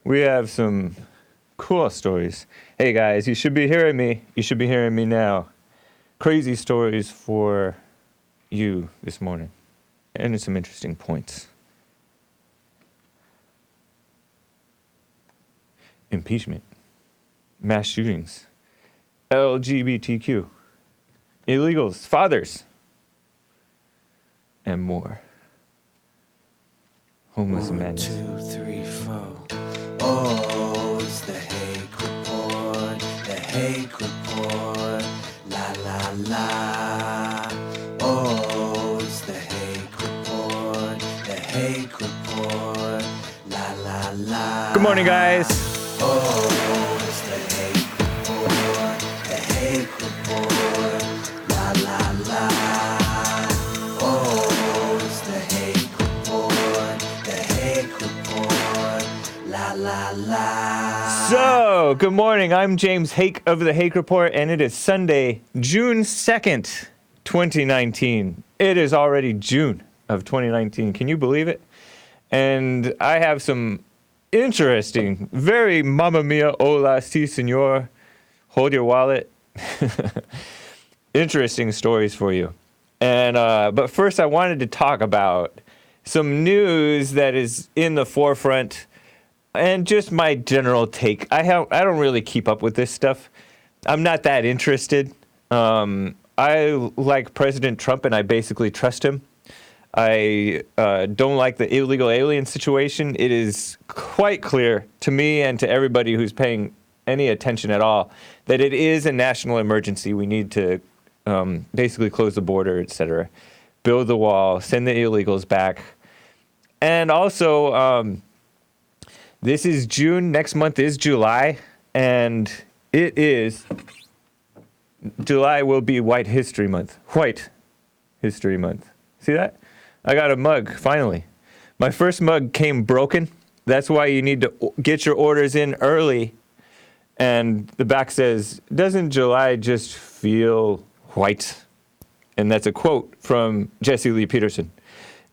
we have some cool stories. Hey guys, you should be hearing me. You should be hearing me now. Crazy stories for you this morning. And some interesting points. Impeachment. Mass shootings. LGBTQ. Illegals. Fathers. And more. Homeless men. 1, 2, 3, 4. Oh, it's the Hake Report. The Hake Report. La la la. Oh, it's the Hake Report. The Hake Report. La la la. Good morning, guys. Oh, it's the Hake Report. The Hake Report. La la la. Oh, it's the Hake Report. The Hake Report. La la la. So, good morning. I'm James Hake of the Hake Report, and it is Sunday, June 2nd, 2019. It is already June of 2019. Can you believe it? And I have some interesting, very mamma mia, hola, si, senor, hold your wallet, interesting stories for you. And but first, I wanted to talk about some news that is in the forefront and just my general take. I don't really keep up with this stuff. I'm not that interested. I like President Trump, and I basically trust him. I don't like the illegal alien situation. It is quite clear to me and to everybody who's paying any attention at all that it is a national emergency. We need to basically close the border, etc., build the wall, send the illegals back. And also, this is June. Next month is July. And July will be White History Month. White History Month. See that? I got a mug, finally. My first mug came broken. That's why you need to get your orders in early. And the back says, "Doesn't July just feel white?" And that's a quote from Jesse Lee Peterson.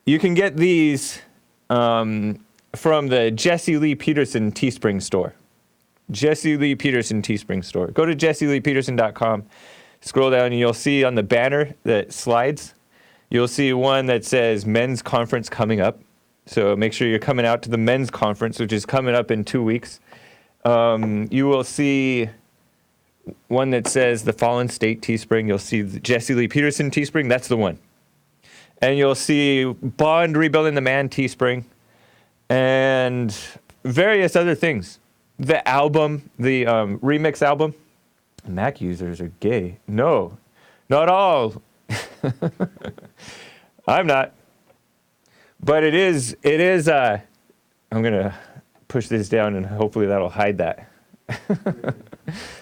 You can get these from the Jesse Lee Peterson Teespring store. Jesse Lee Peterson Teespring store. Go to jesseleepeterson.com. Scroll down and you'll see on the banner that slides, you'll see one that says men's conference coming up. So make sure you're coming out to the men's conference, which is coming up in 2 weeks. You will see one that says the Fallen State Teespring. You'll see the Jesse Lee Peterson Teespring. That's the one. And you'll see Bond Rebuilding the Man Teespring and various other things. The album, the remix album. Mac users are gay. No, not all. I'm not. But it is, I'm going to push this down and hopefully that'll hide that.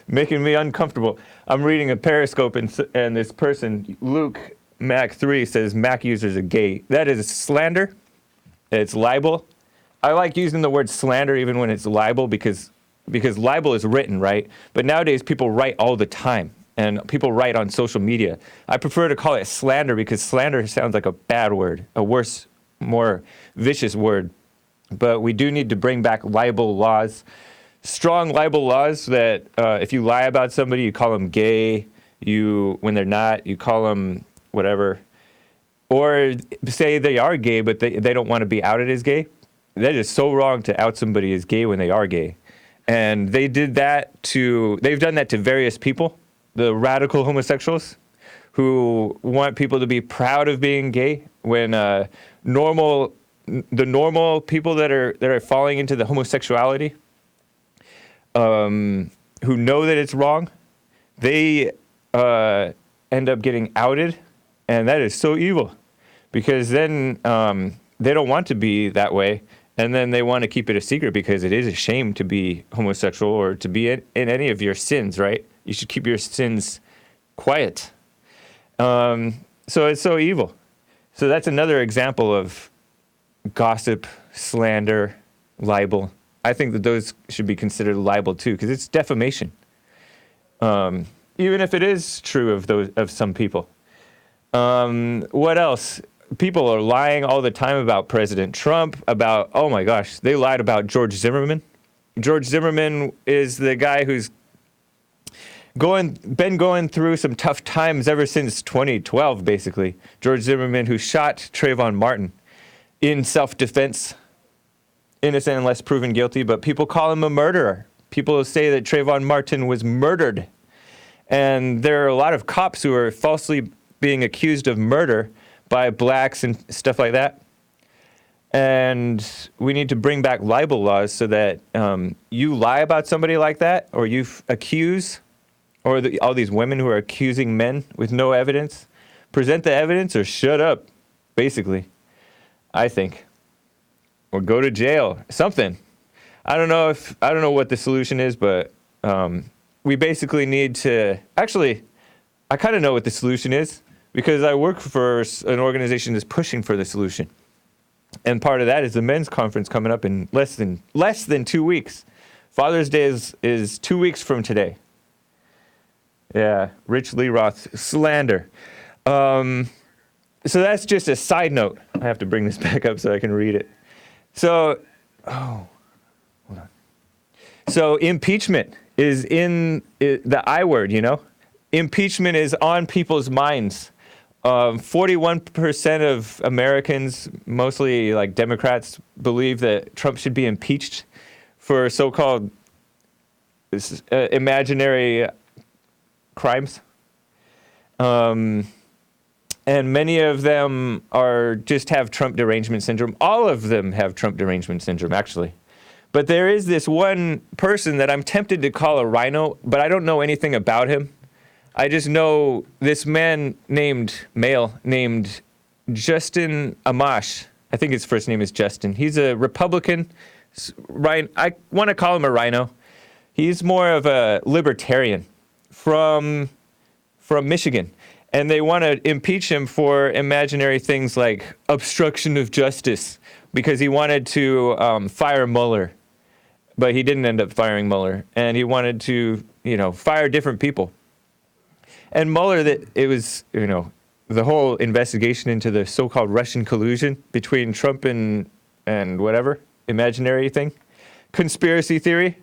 Making me uncomfortable. I'm reading a Periscope and this person, Luke Mac 3, says Mac users are gay. That is slander. It's libel. I like using the word slander even when it's libel because libel is written, right? But nowadays people write all the time. And people write on social media. I prefer to call it slander because slander sounds like a bad word, a worse, more vicious word. But we do need to bring back libel laws, strong libel laws that if you lie about somebody, you call them gay. When they're not, you call them whatever. Or say they are gay, but they don't want to be outed as gay. That is so wrong to out somebody as gay when they are gay. And they've done that to various people. The radical homosexuals who want people to be proud of being gay when the normal people that are falling into the homosexuality, who know that it's wrong, they end up getting outed, and that is so evil because then they don't want to be that way, and then they want to keep it a secret because it is a shame to be homosexual or to be in any of your sins, right? You should keep your sins quiet. So it's so evil. So that's another example of gossip, slander, libel. I think that those should be considered libel too, because it's defamation. Even if it is true of some people. What else? People are lying all the time about President Trump, oh my gosh, they lied about George Zimmerman. George Zimmerman is the guy who's been going through some tough times ever since 2012, basically. George Zimmerman, who shot Trayvon Martin in self-defense, innocent unless proven guilty, but people call him a murderer. People say that Trayvon Martin was murdered. And there are a lot of cops who are falsely being accused of murder by blacks and stuff like that. And we need to bring back libel laws so that you lie about somebody like that, or you accuse, or all these women who are accusing men with no evidence, present the evidence or shut up, basically, I think. Or go to jail, something. I don't know what the solution is, but we basically need to, actually, I kind of know what the solution is because I work for an organization that's pushing for the solution. And part of that is the men's conference coming up in less than 2 weeks. Father's Day is 2 weeks from today. Yeah, Rich Lee Roth, slander. So that's just a side note. I have to bring this back up so I can read it. So, hold on. So impeachment is in the I word, you know? Impeachment is on people's minds. 41% of Americans, mostly like Democrats, believe that Trump should be impeached for so-called imaginary crimes. And many of them just have Trump derangement syndrome. All of them have Trump derangement syndrome, actually. But there is this one person that I'm tempted to call a rhino, but I don't know anything about him. I just know this man named Justin Amash. I think his first name is Justin. He's a Republican. I want to call him a rhino. He's more of a libertarian from Michigan. And they want to impeach him for imaginary things like obstruction of justice because he wanted to fire Mueller. But he didn't end up firing Mueller. And he wanted to, fire different people. And Mueller, it was, the whole investigation into the so-called Russian collusion between Trump and whatever, imaginary thing, conspiracy theory,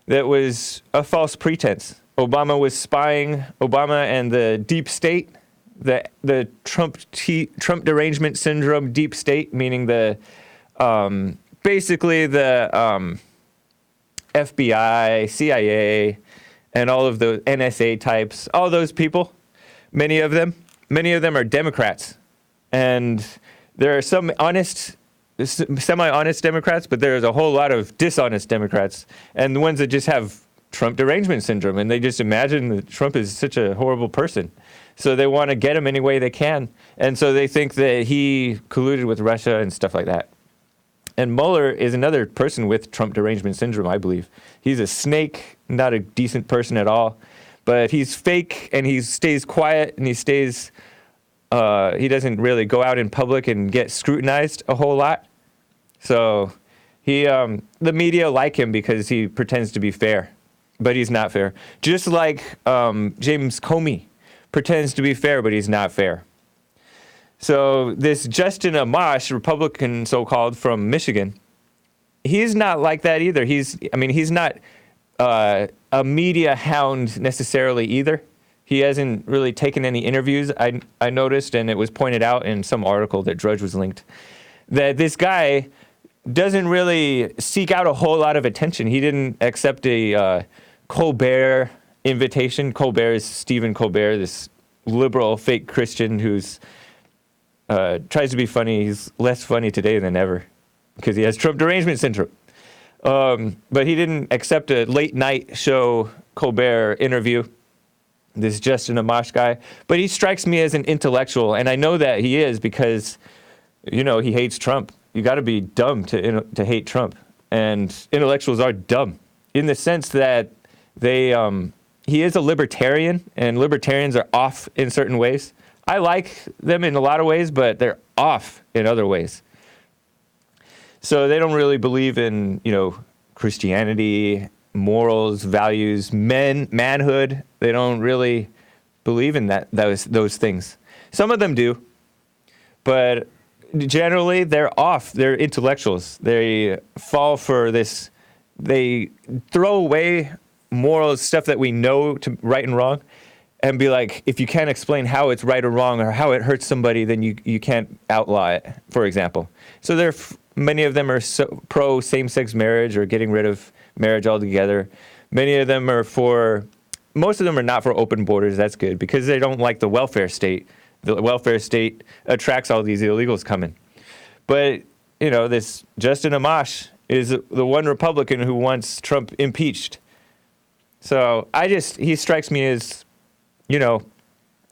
that was a false pretense. Obama was spying, Obama and the deep state, the Trump derangement syndrome deep state, meaning basically the FBI, CIA, and all of the NSA types, all those people, many of them are Democrats. And there are some semi-honest Democrats, but there's a whole lot of dishonest Democrats. And the ones that just have Trump derangement syndrome, and they just imagine that Trump is such a horrible person. So they want to get him any way they can. And so they think that he colluded with Russia and stuff like that. And Mueller is another person with Trump derangement syndrome, I believe. He's a snake, not a decent person at all. But he's fake, and he stays quiet, and he doesn't really go out in public and get scrutinized a whole lot. So the media like him because he pretends to be fair, but he's not fair. Just like James Comey pretends to be fair, but he's not fair. So this Justin Amash, Republican so-called from Michigan, he's not like that either. He's not a media hound necessarily either. He hasn't really taken any interviews, I noticed, and it was pointed out in some article that Drudge was linked, that this guy doesn't really seek out a whole lot of attention. He didn't accept a Colbert invitation. Colbert is Stephen Colbert, this liberal fake Christian who's tries to be funny. He's less funny today than ever because he has Trump derangement syndrome. But he didn't accept a late night show Colbert interview, this Justin Amash guy. But he strikes me as an intellectual, and I know that he is because, he hates Trump. You got to be dumb to hate Trump. And intellectuals are dumb in the sense that he is a libertarian, and libertarians are off in certain ways. I like them in a lot of ways, but they're off in other ways. So they don't really believe in, Christianity, morals, values, manhood. They don't really believe in those things. Some of them do, but generally they're off. They're intellectuals. They fall for this they throw away moral stuff that we know to right and wrong, and be like, if you can't explain how it's right or wrong or how it hurts somebody, then you can't outlaw it, for example. So many of them are pro same-sex marriage or getting rid of marriage altogether. Many of them most of them are not for open borders. That's good, because they don't like the welfare state. The welfare state attracts all these illegals coming. But, this Justin Amash is the one Republican who wants Trump impeached. So he strikes me as,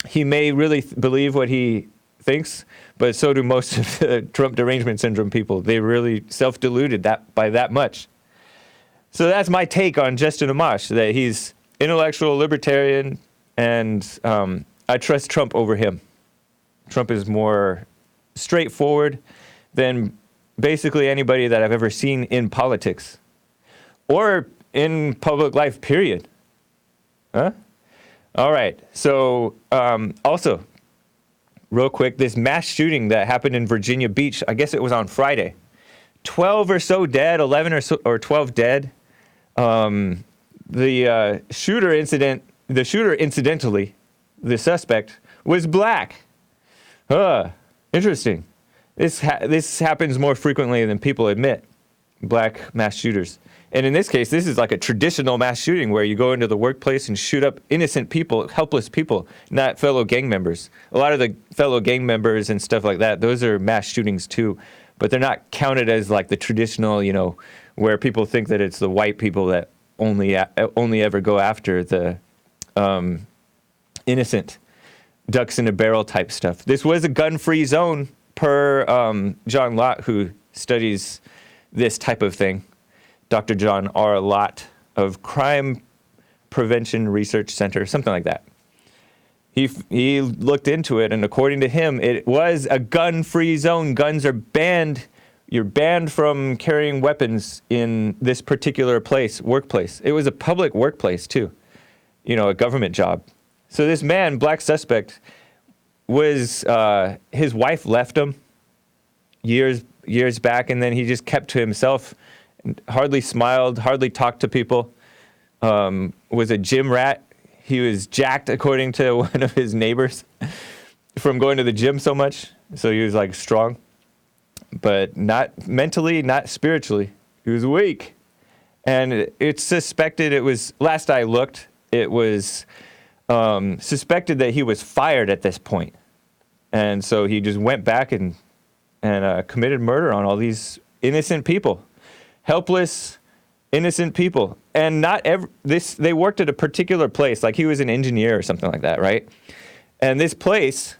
he may really believe what he thinks, but so do most of the Trump derangement syndrome people. They really self-deluded by that much. So that's my take on Justin Amash, that he's intellectual, libertarian, and I trust Trump over him. Trump is more straightforward than basically anybody that I've ever seen in politics or in public life, period. Huh? All right. So also, real quick, this mass shooting that happened in Virginia Beach, I guess it was on Friday. 12 or so dead, 11 or 12 dead. The shooter, incidentally, the suspect, was black. Interesting. This happens more frequently than people admit, black mass shooters. And in this case, this is like a traditional mass shooting where you go into the workplace and shoot up innocent people, helpless people, not fellow gang members. A lot of the fellow gang members and stuff like that, those are mass shootings too, but they're not counted as like the traditional, where people think that it's the white people that only ever go after the innocent ducks in a barrel type stuff. This was a gun-free zone per John Lott, who studies this type of thing. Dr. John R. Lott of Crime Prevention Research Center, something like that. He looked into it, and according to him, it was a gun-free zone. Guns are banned. You're banned from carrying weapons in this particular workplace. It was a public workplace, too. A government job. So this man, black suspect, was, his wife left him years back, and then he just kept to himself, hardly smiled, hardly talked to people, was a gym rat. He was jacked, according to one of his neighbors, from going to the gym so much. So he was like strong, but not mentally, not spiritually. He was weak. And it's suspected, last I looked, it was suspected that he was fired at this point. And so he just went back and committed murder on all these innocent people. Helpless, innocent people. And they worked at a particular place, like he was an engineer or something like that, right? And this place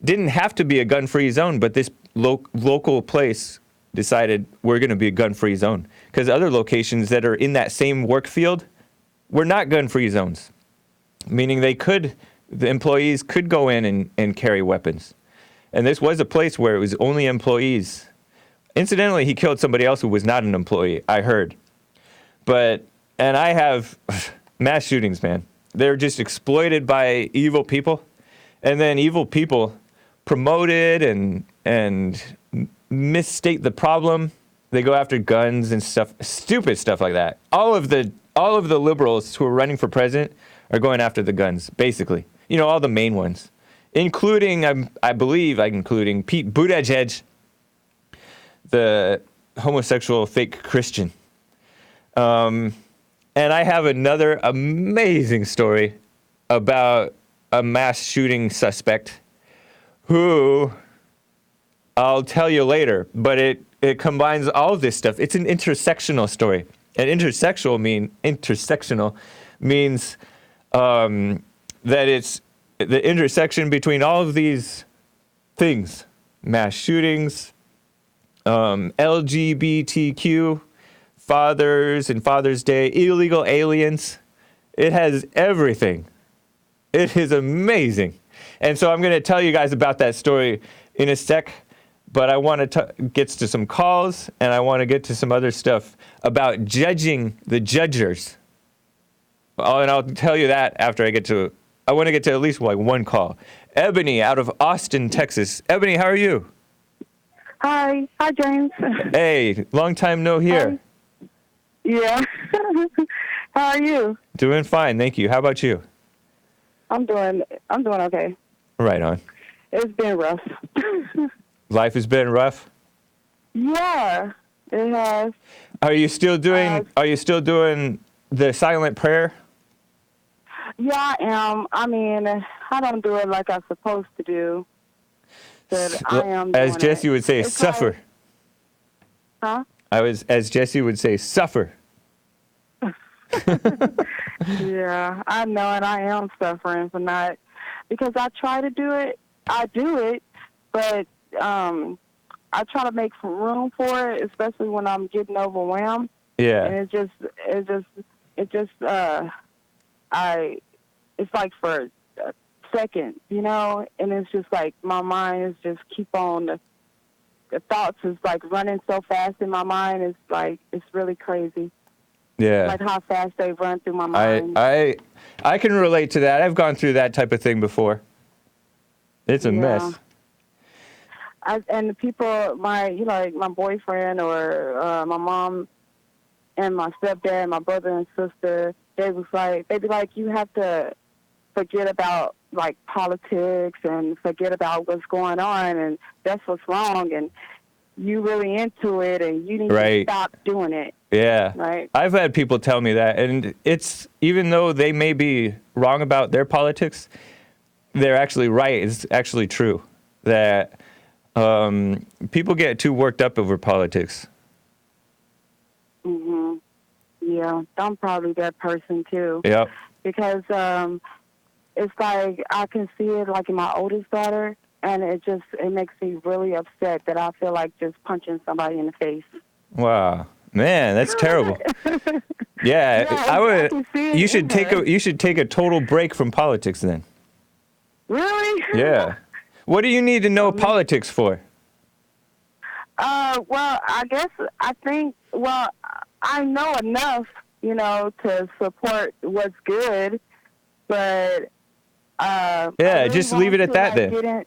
didn't have to be a gun-free zone, but this local place decided we're going to be a gun-free zone. Because other locations that are in that same work field were not gun-free zones, meaning the employees could go in and carry weapons. And this was a place where it was only employees. Incidentally, he killed somebody else who was not an employee, I heard. And I have mass shootings, man. They're just exploited by evil people. And then evil people promote it and misstate the problem. They go after guns and stuff, stupid stuff like that. All of the liberals who are running for president are going after the guns, basically. All the main ones. Including, I believe, including Pete Buttigieg, the homosexual fake Christian. And I have another amazing story about a mass shooting suspect who I'll tell you later, but it combines all of this stuff. It's an intersectional story. And intersectional means that it's the intersection between all of these things: mass shootings, LGBTQ, fathers and Father's Day, illegal aliens. It has everything. It is amazing. And so I'm going to tell you guys about that story in a sec, but I want to get to some calls, and I want to get to some other stuff about judging the judgers. And I'll tell you that after I want to get to at least one call. Ebony out of Austin, Texas. Ebony, how are you? Hi, James. Hey, long time no hear. Yeah. How are you? Doing fine, thank you. How about you? I'm doing okay. Right on. It's been rough. Life has been rough. Yeah, it has. Are you still doing the silent prayer? Yeah, I am. I mean, I don't do it like I'm supposed to do, but I am doing As Jesse would say, It's suffer. Huh? As Jesse would say, suffer. Yeah, I know it. I am suffering for not, because I try to do it. I do it, but I try to make room for it, especially when I'm getting overwhelmed. Yeah. And it's like for a second, and it's just like my mind is just keep on, the thoughts is like running so fast in my mind. It's like, it's really crazy. Yeah. Like how fast they run through my mind. I can relate to that. I've gone through that type of thing before. It's a mess. And the people, my boyfriend or my mom and my stepdad, my brother and sister, they'd be like, you have to forget about like politics and forget about what's going on, and that's what's wrong, and you really into it, and you need to stop doing it. Yeah. Right. I've had people tell me that, and it's, even though they may be wrong about their politics, they're actually right. It's actually true that people get too worked up over politics. Mhm. Yeah, I'm probably that person too. Yep. Because it's like I can see it like in my oldest daughter, and it makes me really upset that I feel like just punching somebody in the face. Wow, man, that's terrible. Yeah, I would. You should take a total break from politics then. Really? Yeah. What do you need to know politics for? Well, I know enough, to support what's good, but yeah, just leave it at that then.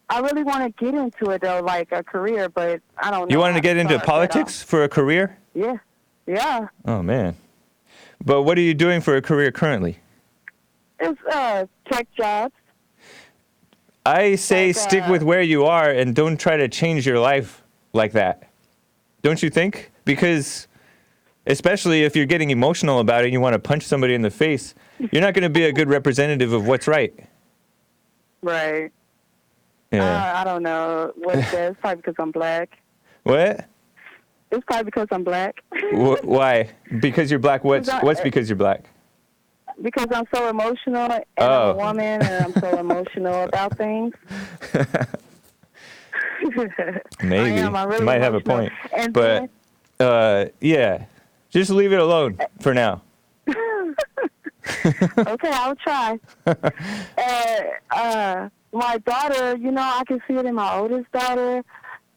I really want to get into it though, like a career, but I don't know. You want to get into politics for a career? Yeah. Yeah. Oh man. But what are you doing for a career currently? It's tech jobs. I say stick with where you are and don't try to change your life like that. Don't you think? Because especially if you're getting emotional about it and you want to punch somebody in the face, you're not going to be a good representative of what's right. Right. Yeah. I don't know what it is. It's probably because I'm black. What? It's probably because I'm black. Why? Because you're black? What's because you're black? Because I'm so emotional, and I'm a woman, and I'm so emotional about things. Maybe. I really might have a point. But, yeah, just leave it alone for now. Okay, I'll try. My daughter, I can see it in my oldest daughter,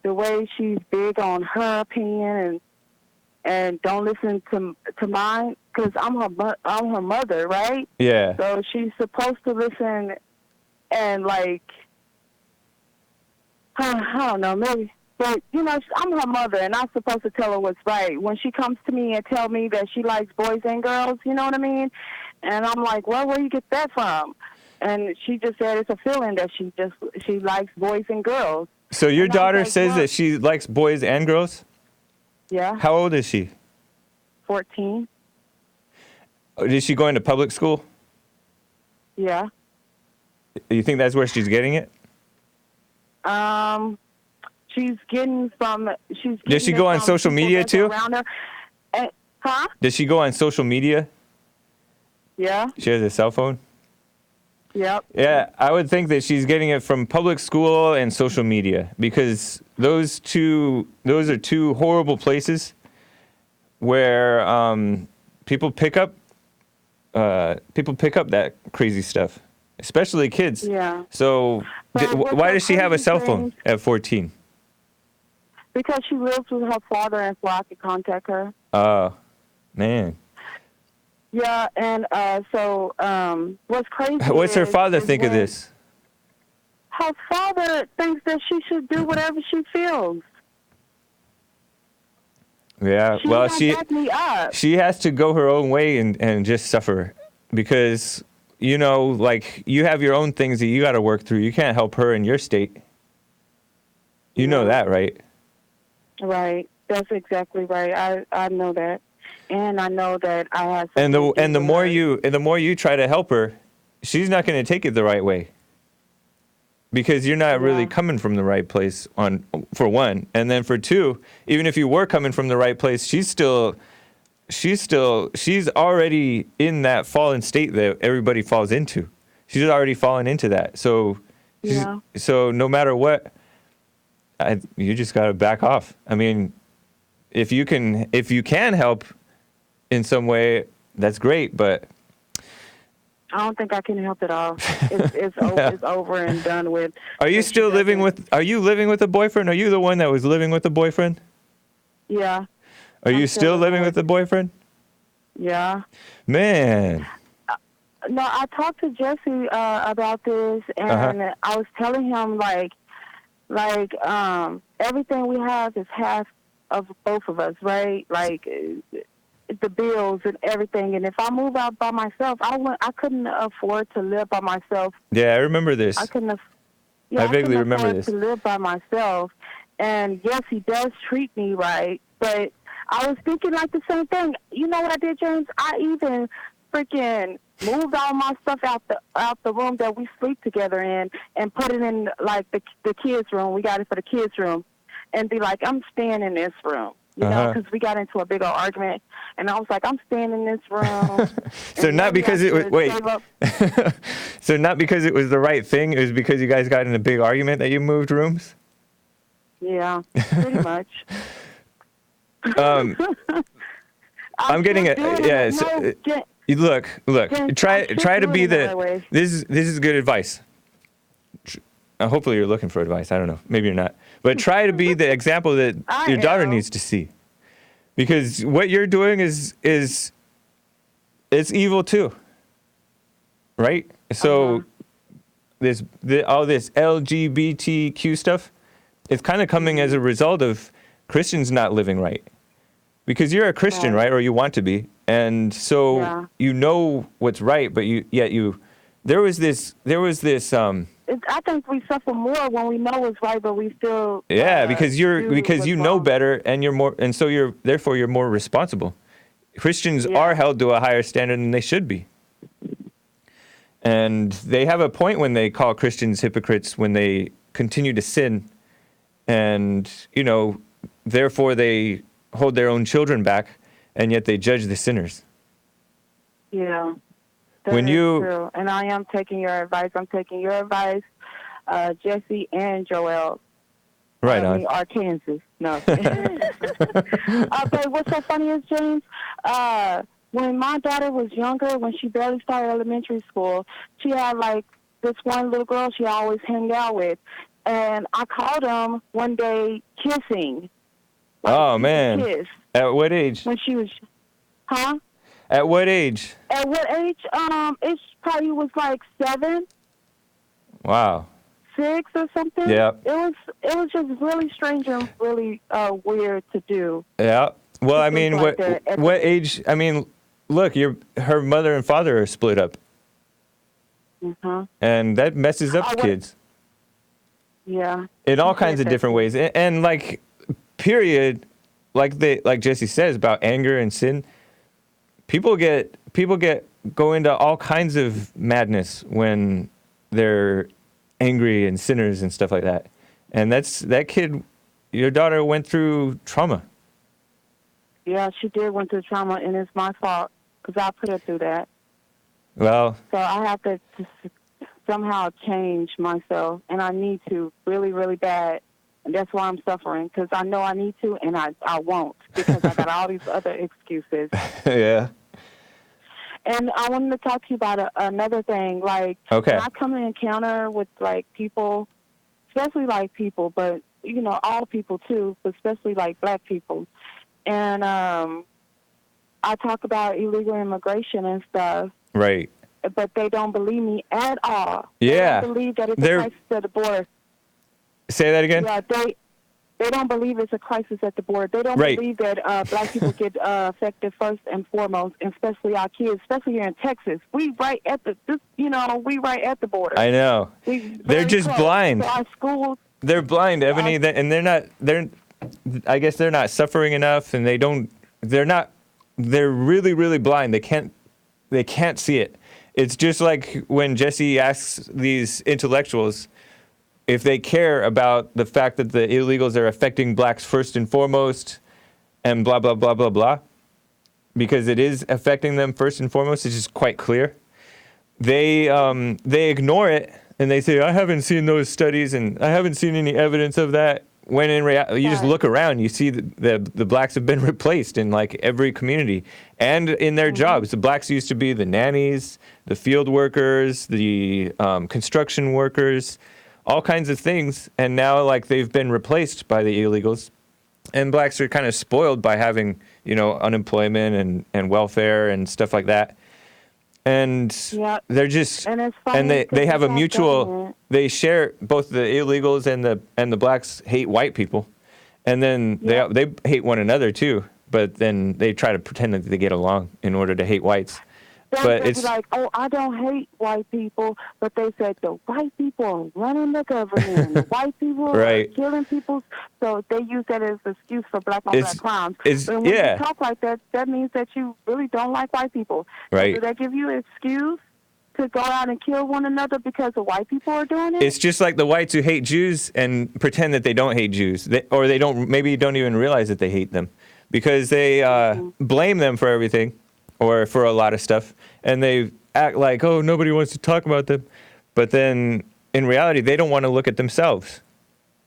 the way she's big on her opinion and don't listen to mine, because I'm her mother, right? Yeah. So she's supposed to listen and like, I don't know, maybe, but I'm her mother and I'm supposed to tell her what's right. When she comes to me and tell me that she likes boys and girls, you know what I mean? And I'm like, well, where do you get that from? And she just said it's a feeling that she likes boys and girls. So your daughter says that she likes boys and girls? Yeah. How old is she? 14. Is she going to public school? Yeah. You think that's where she's getting it? She's getting from. Does she go on social media too? Around her. Huh? Does she go on social media? Yeah. She has a cell phone? Yep. Yeah, I would think that she's getting it from public school and social media, because those are two horrible places where people pick up that crazy stuff, especially kids. Yeah. So why does she have a cell phone at 14? Because she lives with her father, and so I could contact her. Oh, man. Yeah, and so what's crazy? What's her father think of this? Her father thinks that she should do whatever she feels. Yeah. She Well, don't back me up. she has to go her own way and just suffer because, you know, like you have your own things that you got to work through. You can't help her in your state. You know that, right? Right. That's exactly right. I know that. And I know that I have And something the more you try to help her, she's not going to take it the right way. Because you're not really coming from the right place for one, and then for two, even if you were coming from the right place, she's already in that fallen state that everybody falls into. She's already fallen into that. So so no matter what, you just got to back off. I mean, if you can help in some way, that's great, but I don't think I can help it all. It's over and done with. Are you still living with a boyfriend? Are you the one that was living with a boyfriend? Yeah. Are you still living with a boyfriend? Yeah. Man. No, I talked to Jesse about this, and I was telling him like everything we have is half of both of us, right? Like the bills and everything. And if I move out by myself, I couldn't afford to live by myself. Yeah, I remember this. I vaguely remember this. To live by myself. And yes, he does treat me right, but I was thinking like the same thing. You know what I did, James? I even freaking moved all my stuff out the room that we sleep together in and put it in like the kids' room. We got it for the kids' room, and be like, I'm staying in this room. You know, because we got into a big old argument, and I was like, I'm staying in this room. So not because it was so not because it was the right thing. It was because you guys got in a big argument that you moved rooms. Yeah, pretty much. I'm getting it. Yeah. So, look. Try to be the. This is good advice. Hopefully you're looking for advice. I don't know. Maybe you're not. But try to be the example that your daughter needs to see. Because what you're doing is it's evil too. Right? So all this LGBTQ stuff, it's kind of coming as a result of Christians not living right. Because you're a Christian, right? Or you want to be. And so you know what's right, but there was this I think we suffer more when we know it's right, but we still because you know better, and you're more, and so therefore you're more responsible. Christians are held to a higher standard than they should be, and they have a point when they call Christians hypocrites when they continue to sin, and therefore they hold their own children back, and yet they judge the sinners. Yeah. That is true. And I am taking your advice. I'm taking your advice, Jesse and Joel. Right on. Arkansas. No. But what's so funny is, James, when my daughter was younger, when she barely started elementary school, she had like this one little girl she always hang out with. And I caught them one day kissing. Oh, man. Kiss. At what age? When she was, At what age? At what age? It probably was like 7. Wow. 6 or something. Yeah. It was just really strange and really weird to do. Yeah. Well, I mean, what age? I mean, look, her mother and father are split up. And that messes up kids. Yeah. In all kinds of different ways, and like, period, like Jesse says about anger and sin. People go into all kinds of madness when they're angry and sinners and stuff like that. And that kid, your daughter went through trauma. Yeah, she did went through trauma, and it's my fault because I put her through that. Well. So I have to somehow change myself, and I need to really, really bad. And that's why I'm suffering, because I know I need to, and I won't, because I got all these other excuses. Yeah. And I wanted to talk to you about another thing. Like, when I come in encounter with, like, people, especially, like, people, but, all people, too, but especially, like, black people. And I talk about illegal immigration and stuff. Right. But they don't believe me at all. Yeah. They don't believe that it's a crisis at the border. Say that again? Yeah, They don't believe it's a crisis at the border. They don't Right. believe that black people get affected first and foremost, and especially our kids, especially here in Texas. We right at the border. I know. They're They're just blind. So our schools. They're blind, Ebony, and I guess they're not suffering enough, and they're really, really blind. They can't see it. It's just like when Jesse asks these intellectuals if they care about the fact that the illegals are affecting blacks first and foremost, and blah, blah, blah, blah, blah, because it is affecting them first and foremost. It's just quite clear. They ignore it, and they say, I haven't seen those studies, and I haven't seen any evidence of that. When in reality, you just look around, you see the blacks have been replaced in like every community and in their jobs. The blacks used to be the nannies, the field workers, the construction workers, all kinds of things. And now like they've been replaced by the illegals, and blacks are kind of spoiled by having, unemployment and welfare and stuff like that. And they're just, and they have a mutual, they share, both the illegals and the blacks hate white people, and then they hate one another too, but then they try to pretend that they get along in order to hate whites. But it's like, oh, I don't hate white people, but they said the white people are running the government. The white people are killing people, so they use that as an excuse for black on black crimes. But when you talk like that, that means that you really don't like white people. Right. So do that give you an excuse to go out and kill one another because the white people are doing it? It's just like the whites who hate Jews and pretend that they don't hate Jews, or they don't even realize that they hate them, because they blame them for everything or for a lot of stuff, and they act like, oh, nobody wants to talk about them, but then in reality they don't want to look at themselves.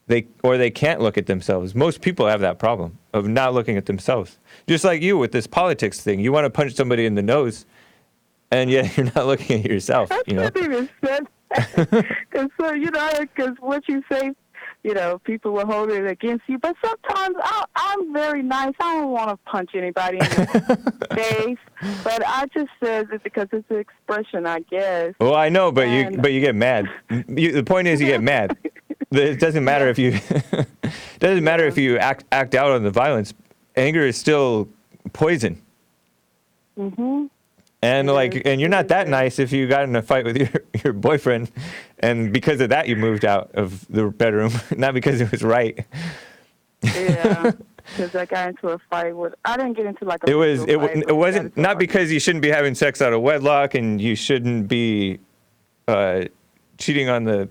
They can't look at themselves. Most people have that problem of not looking at themselves. Just like you with this politics thing, you want to punch somebody in the nose, and yet you're not looking at yourself. I can't even say that. Because what you say, people will hold it against you. But sometimes I'm very nice. I don't want to punch anybody in the face. But I just says it because it's an expression, I guess. Well, I know, but you get mad. The point is, you get mad. It doesn't matter if you if you act out on the violence. Anger is still poison. Mhm. And and you're not that nice if you got in a fight with your boyfriend, and because of that you moved out of the bedroom, not because it was right. Yeah, because I got into a fight with. I didn't get into like a. It wasn't not because you shouldn't be having sex out of wedlock, and you shouldn't be cheating on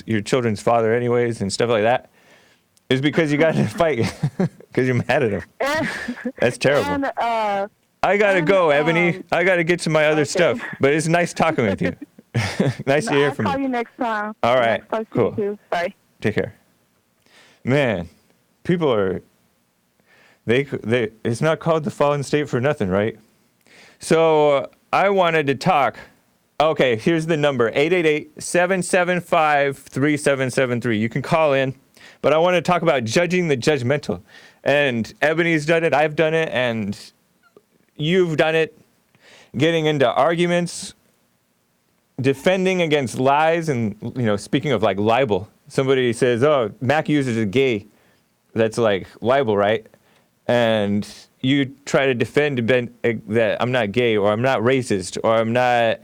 your children's father anyways, and stuff like that. It's because you got in a fight because you're mad at him. That's terrible. And, I gotta go, Ebony. I gotta get to my other stuff. But it's nice talking with you. Nice to hear from you. I'll call you next time. All right, cool. You Bye. Take care. Man, people are. It's not called the fallen state for nothing, right? So I wanted to talk. Okay, here's the number: 888-775-3773. You can call in, but I want to talk about judging the judgmental. And Ebony's done it. I've done it, and you've done it, getting into arguments, defending against lies, and speaking of like libel, somebody says, "Oh, Mac uses a gay," that's like libel, right? And you try to defend that I'm not gay, or I'm not racist, or I'm not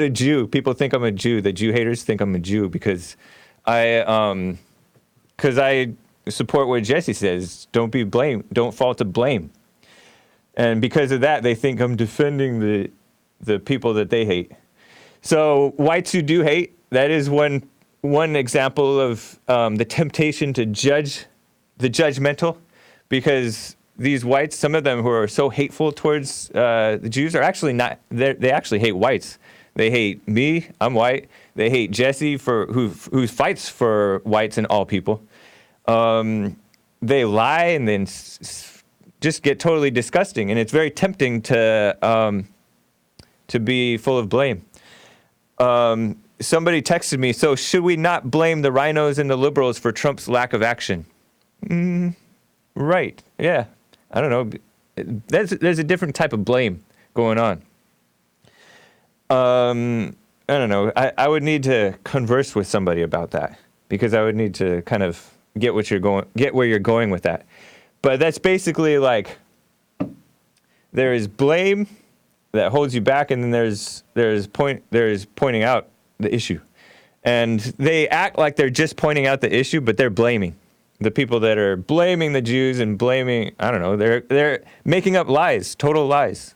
a Jew. People think I'm a Jew. The Jew haters think I'm a Jew because I support what Jesse says. Don't fall to blame. And because of that, they think I'm defending the people that they hate. So whites who do hate, that is one example of the temptation to judge the judgmental, because these whites, some of them who are so hateful towards the Jews are actually not. They actually hate whites. They hate me. I'm white. They hate Jesse who fights for whites and all people. They lie and then just get totally disgusting, and it's very tempting to be full of blame. Somebody texted me, so should we not blame the rhinos and the liberals for Trump's lack of action? Right, yeah. I don't know. There's a different type of blame going on. I don't know. I would need to converse with somebody about that, because I would need to kind of get where you're going with that. But that's basically like there is blame that holds you back, and then there's pointing out the issue. And they act like they're just pointing out the issue, but they're blaming. The people that are blaming the Jews and blaming, I don't know, they're making up lies, total lies.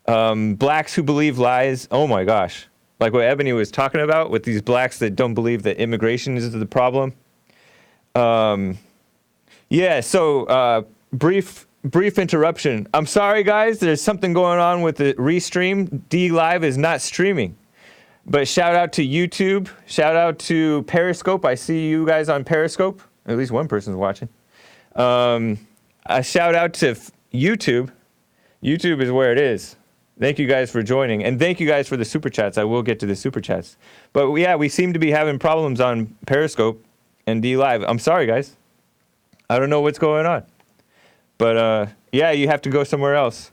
Blacks who believe lies, oh my gosh. Like what Ebony was talking about with these blacks that don't believe that immigration is the problem. Brief interruption. I'm sorry, guys. There's something going on with the restream. D Live is not streaming. But shout out to YouTube. Shout out to Periscope. I see you guys on Periscope. At least one person's watching. A shout out to YouTube. YouTube is where it is. Thank you guys for joining. And thank you guys for the super chats. I will get to the super chats. But yeah, we seem to be having problems on Periscope and D Live. I'm sorry, guys. I don't know what's going on. But yeah, you have to go somewhere else.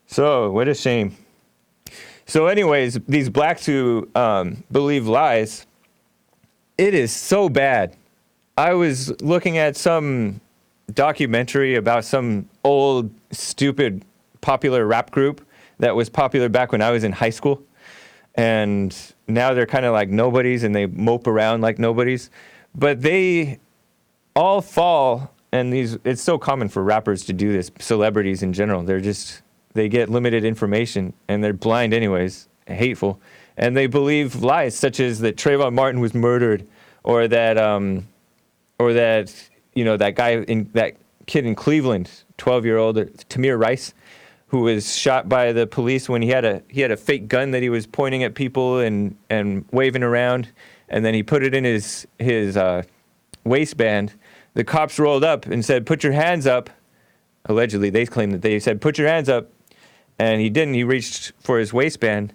So, what a shame. So anyways, these blacks who believe lies, it is so bad. I was looking at some documentary about some old, stupid, popular rap group that was popular back when I was in high school. And now they're kind of like nobodies, and they mope around like nobodies. But they all fall, and it's so common for rappers to do this, celebrities in general. They get limited information, and they're blind anyways, hateful. And they believe lies, such as that Trayvon Martin was murdered, or that that kid in Cleveland, 12-year-old Tamir Rice, who was shot by the police when he had a fake gun that he was pointing at people and waving around, and then he put it in his waistband. The cops rolled up and said, "Put your hands up." Allegedly, they claimed that they said, "Put your hands up," and he didn't. He reached for his waistband,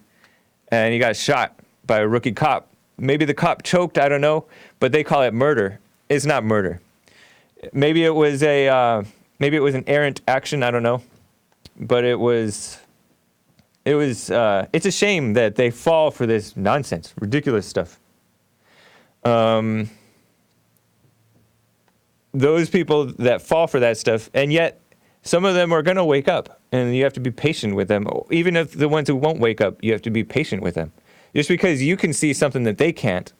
and he got shot by a rookie cop. Maybe the cop choked, I don't know, but they call it murder. It's not murder. Maybe it was an errant action, I don't know. But it's a shame that they fall for this nonsense, ridiculous stuff. Those people that fall for that stuff, and yet some of them are going to wake up, and you have to be patient with them. Even if the ones who won't wake up, you have to be patient with them. Just because you can see something that they can't,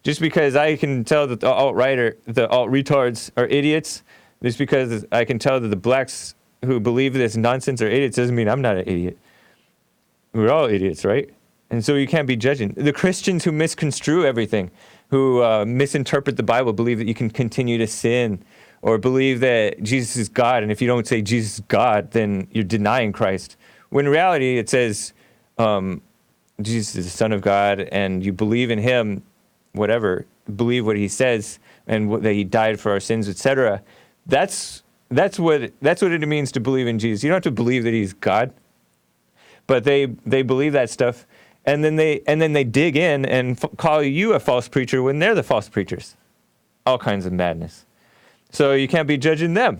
just because I can tell that the alt-retards are idiots, just because I can tell that the blacks who believe this nonsense are idiots, doesn't mean I'm not an idiot. We're all idiots, right? And so you can't be judging. The Christians who misconstrue everything, who misinterpret the Bible, believe that you can continue to sin, or believe that Jesus is God, and if you don't say Jesus is God, then you're denying Christ. When in reality, it says Jesus is the Son of God, and you believe in him, whatever, believe what he says, and that he died for our sins, etc. That's what it means to believe in Jesus. You don't have to believe that he's God, but they believe that stuff, and then they dig in and call you a false preacher when they're the false preachers. All kinds of madness. So you can't be judging them.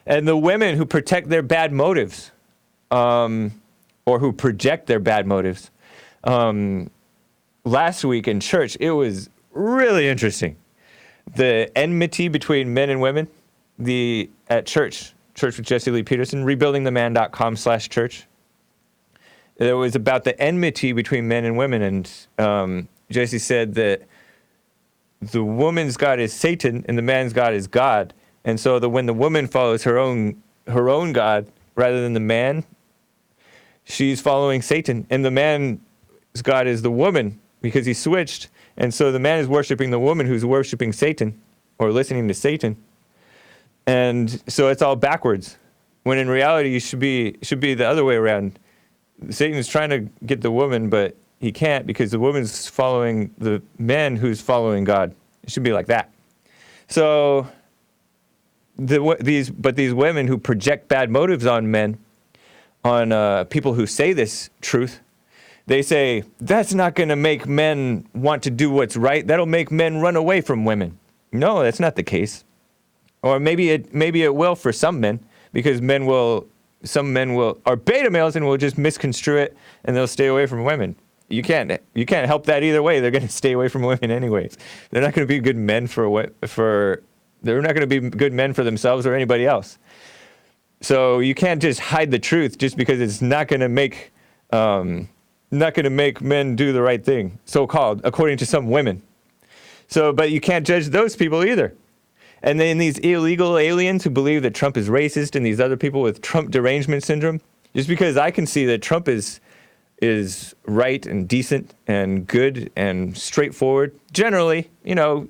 And the women who protect their bad motives, or who project their bad motives. Last week in church, it was really interesting. The enmity between men and women. At church with Jesse Lee Peterson, rebuildingtheman.com/church. It was about the enmity between men and women, and Jesse said that the woman's God is Satan and the man's God is God, and so when the woman follows her own God rather than the man, she's following Satan, and the man's God is the woman because he switched, and so the man is worshiping the woman who's worshiping Satan or listening to Satan. And so it's all backwards, when in reality you should be the other way around. Satan's trying to get the woman, but he can't because the woman's following the man who's following God. It should be like that. So these women who project bad motives on men, on people who say this truth, they say that's not going to make men want to do what's right. That'll make men run away from women. No, that's not the case. Or maybe it will for some men, because some men are beta males and will just misconstrue it, and they'll stay away from women. you can't help that either way. They're going to stay away from women anyways. They're not going to be good men they're not going to be good men for themselves or anybody else. So you can't just hide the truth just because it's not going to make men do the right thing, so-called, according to some women. So, but you can't judge those people either. And then these illegal aliens who believe that Trump is racist and these other people with Trump derangement syndrome, just because I can see that Trump is right and decent and good and straightforward. Generally, you know,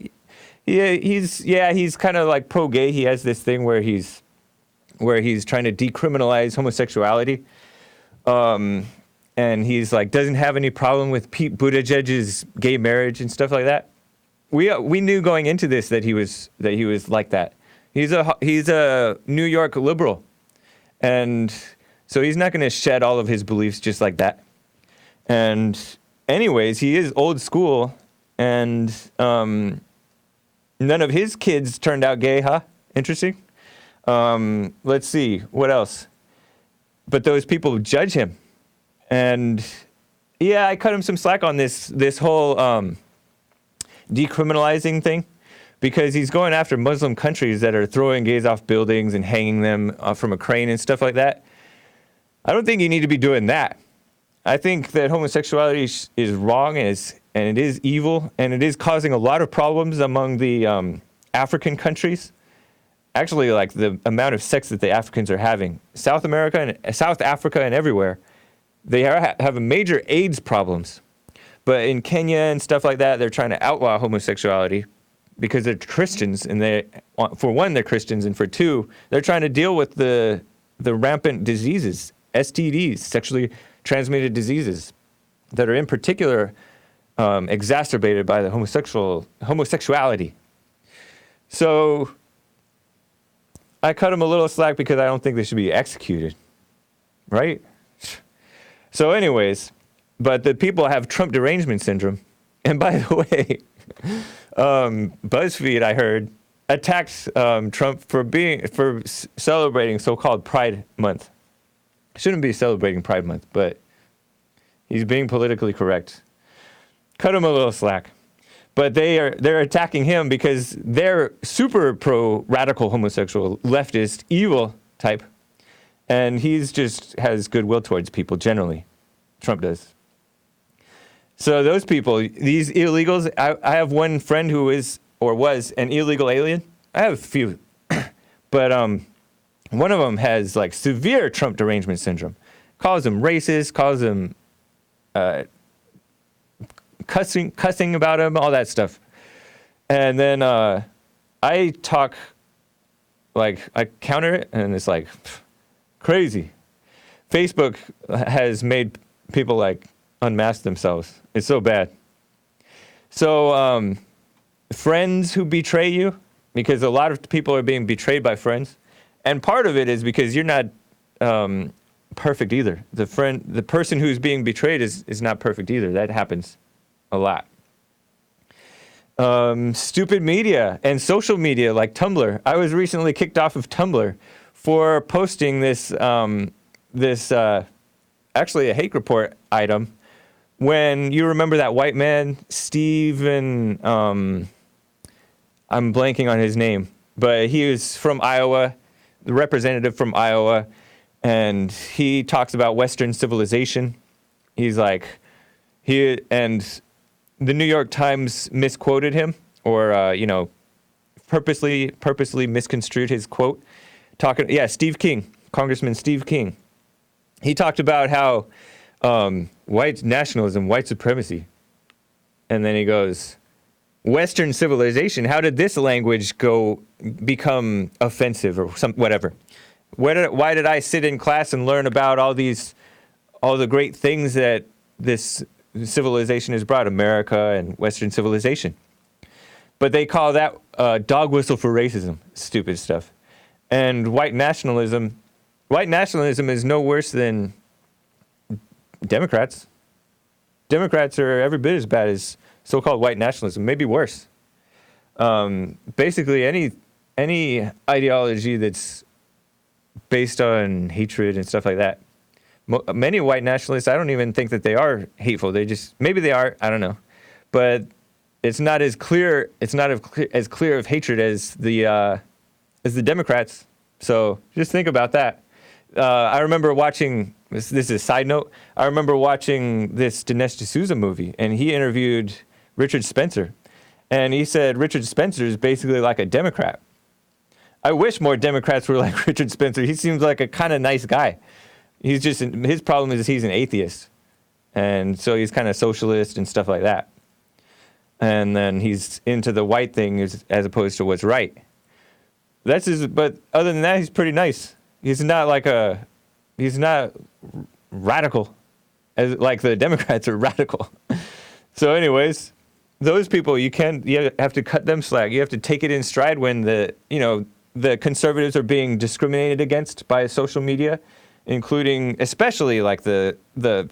he's kind of like pro-gay. He has this thing where he's trying to decriminalize homosexuality. And he's like, doesn't have any problem with Pete Buttigieg's gay marriage and stuff like that. We knew going into this that he was like that. He's a New York liberal, and so he's not going to shed all of his beliefs just like that. And anyways, he is old school, and none of his kids turned out gay, huh? Interesting. Let's see, what else? But those people judge him. And yeah, I cut him some slack on this whole decriminalizing thing, because he's going after Muslim countries that are throwing gays off buildings and hanging them from a crane and stuff like that. I don't think you need to be doing that. I think that homosexuality is wrong and it is evil, and it is causing a lot of problems among the African countries. Actually, like the amount of sex that the Africans are having. South America and South Africa and everywhere, they have major AIDS problems. But in Kenya and stuff like that, they're trying to outlaw homosexuality because they're Christians, and for one, they're Christians, and for two, they're trying to deal with the rampant diseases, STDs, sexually transmitted diseases, that are in particular exacerbated by the homosexuality. So I cut them a little slack because I don't think they should be executed, right? So anyways, but the people have Trump derangement syndrome. And by the way, BuzzFeed, I heard, attacked Trump for celebrating so-called Pride Month. Shouldn't be celebrating Pride Month, but he's being politically correct. Cut him a little slack. But they're attacking him because they're super pro-radical homosexual, leftist, evil type. And he's just has goodwill towards people generally. Trump does. So those people, these illegals, I have one friend who is or was an illegal alien. I have a few. But one of them has like severe Trump derangement syndrome. Calls him racist, calls him cussing about him, all that stuff. And then I talk, like, I counter it, and it's like crazy. Facebook has made people like unmask themselves. It's so bad. So friends who betray you, because a lot of people are being betrayed by friends, and part of it is because you're not perfect either. The person who's being betrayed is not perfect either. That happens a lot. Stupid media and social media like Tumblr. I was recently kicked off of Tumblr for posting this actually a Hake report item. When you remember that white man, Steven, I'm blanking on his name, but he was from Iowa, the representative from Iowa, and he talks about Western civilization. He's like, and the New York Times misquoted him, or purposely misconstrued his quote. Steve King, Congressman Steve King. He talked about how white nationalism, white supremacy, and then he goes, Western civilization. How did this language become offensive or whatever? Why did I sit in class and learn about all the great things that this civilization has brought, America and Western civilization? But they call that dog whistle for racism, stupid stuff. And white nationalism is no worse than Democrats. Democrats are every bit as bad as so-called white nationalism, maybe worse. Basically, any ideology that's based on hatred and stuff like that. Many white nationalists, I don't even think that they are hateful. Maybe they are, I don't know. But it's not as clear, as clear of hatred as the Democrats. So just think about that. I remember watching, this is a side note, I remember watching this Dinesh D'Souza movie, and he interviewed Richard Spencer. And he said Richard Spencer is basically like a Democrat. I wish more Democrats were like Richard Spencer. He seems like a kind of nice guy. His problem is he's an atheist. And so he's kind of socialist and stuff like that. And then he's into the white thing as opposed to what's right. But other than that, he's pretty nice. He's not radical, as like the Democrats are radical. So anyways, those people, you have to cut them slack. You have to take it in stride when the conservatives are being discriminated against by social media, including especially like the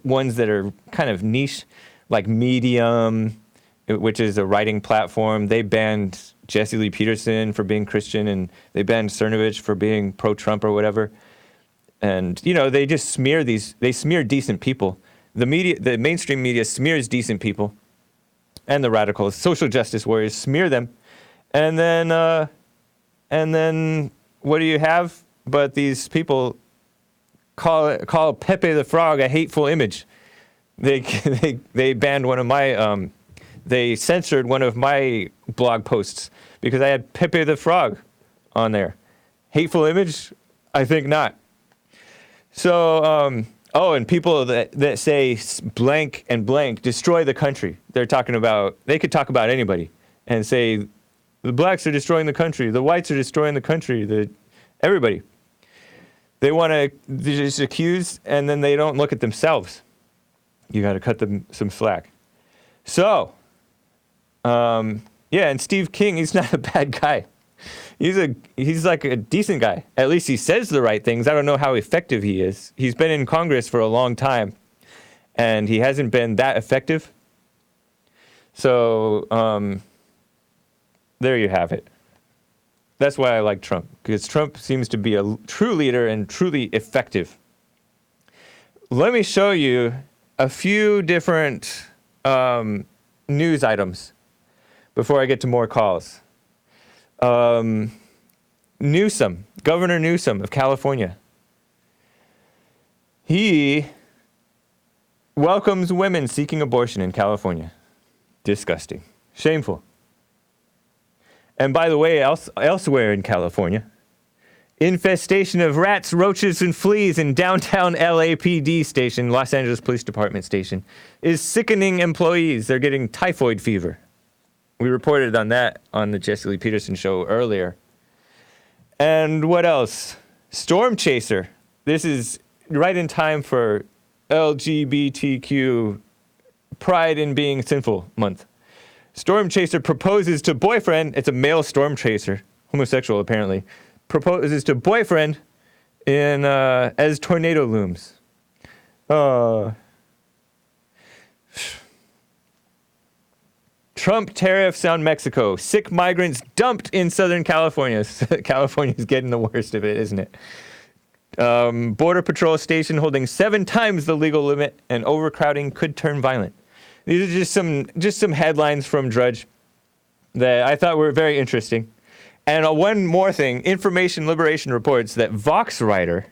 ones that are kind of niche, like Medium, which is a writing platform. They banned Jesse Lee Peterson for being Christian, and they banned Cernovich for being pro-Trump or whatever. And they just smear decent people. The mainstream media smears decent people, and the radicals, social justice warriors, smear them, and then what do you have? But these people call Pepe the Frog a hateful image. They banned one of my they censored one of my blog posts because I had Pepe the Frog on there. Hateful image? I think not. So, and people that say blank and blank destroy the country. They could talk about anybody and say the blacks are destroying the country, the whites are destroying the country, everybody. They want to just accuse, and then they don't look at themselves. You got to cut them some slack. So, and Steve King, he's not a bad guy. He's like a decent guy. At least he says the right things. I don't know how effective he is. He's been in Congress for a long time, and he hasn't been that effective. So, there you have it. That's why I like Trump, because Trump seems to be a true leader and truly effective. Let me show you a few different news items before I get to more calls. Newsom, Governor Newsom of California. He welcomes women seeking abortion in California. Disgusting. Shameful. And by the way, elsewhere in California, infestation of rats, roaches, and fleas in downtown LAPD station, Los Angeles Police Department station, is sickening employees. They're getting typhoid fever. We reported on that on the Jesse Lee Peterson show earlier. And what else? Storm Chaser. This is right in time for LGBTQ Pride in Being Sinful month. Storm Chaser proposes to boyfriend, it's a male storm chaser, homosexual apparently, proposes to boyfriend in as tornado looms. Trump tariffs on Mexico. Sick migrants dumped in Southern California. California's getting the worst of it, isn't it? Border Patrol station holding 7 times the legal limit, and overcrowding could turn violent. These are just some headlines from Drudge that I thought were very interesting. And one more thing, Information Liberation reports that Vox Writer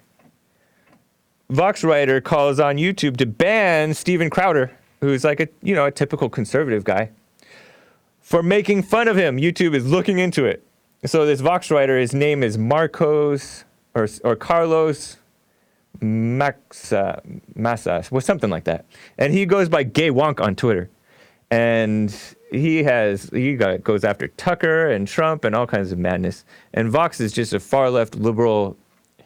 calls on YouTube to ban Steven Crowder, who's like a typical conservative guy, for making fun of him. YouTube is looking into it. So this Vox Writer, his name is Marcos or Carlos Massas, was something like that. And he goes by Gay Wonk on Twitter. And he goes after Tucker and Trump and all kinds of madness. And Vox is just a far left liberal,